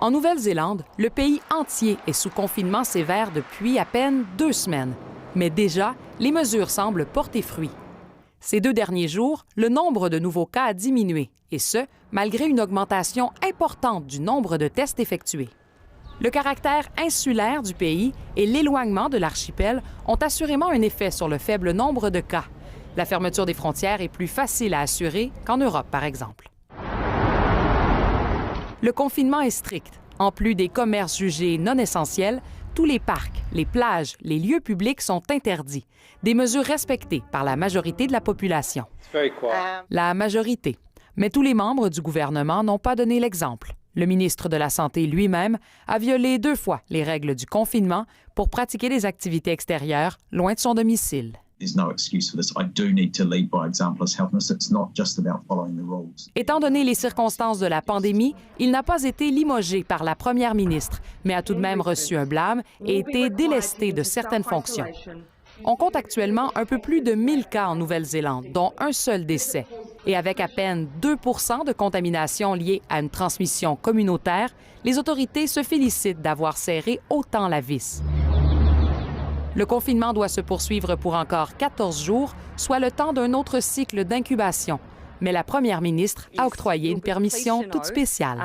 En Nouvelle-Zélande, le pays entier est sous confinement sévère depuis à peine 2 semaines. Mais déjà, les mesures semblent porter fruit. Ces 2 derniers jours, le nombre de nouveaux cas a diminué, et ce, malgré une augmentation importante du nombre de tests effectués. Le caractère insulaire du pays et l'éloignement de l'archipel ont assurément un effet sur le faible nombre de cas. La fermeture des frontières est plus facile à assurer qu'en Europe, par exemple. Le confinement est strict. En plus des commerces jugés non essentiels, tous les parcs, les plages, les lieux publics sont interdits. Des mesures respectées par la majorité de la population. La majorité. Mais tous les membres du gouvernement n'ont pas donné l'exemple. Le ministre de la Santé lui-même a violé 2 fois les règles du confinement pour pratiquer des activités extérieures loin de son domicile. Étant donné les circonstances de la pandémie, il n'a pas été limogé par la première ministre, mais a tout de même reçu un blâme et été délesté de certaines fonctions. On compte actuellement un peu plus de 1000 cas en Nouvelle-Zélande, dont un seul décès. Et avec à peine 2 % de contamination liée à une transmission communautaire, les autorités se félicitent d'avoir serré autant la vis. Le confinement doit se poursuivre pour encore 14 jours, soit le temps d'un autre cycle d'incubation. Mais la première ministre a octroyé une permission toute spéciale.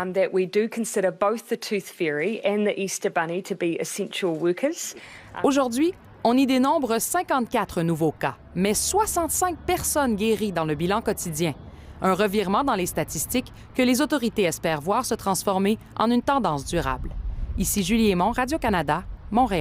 Aujourd'hui, on y dénombre 54 nouveaux cas, mais 65 personnes guéries dans le bilan quotidien. Un revirement dans les statistiques que les autorités espèrent voir se transformer en une tendance durable. Ici Julie Aymon, Radio-Canada, Montréal.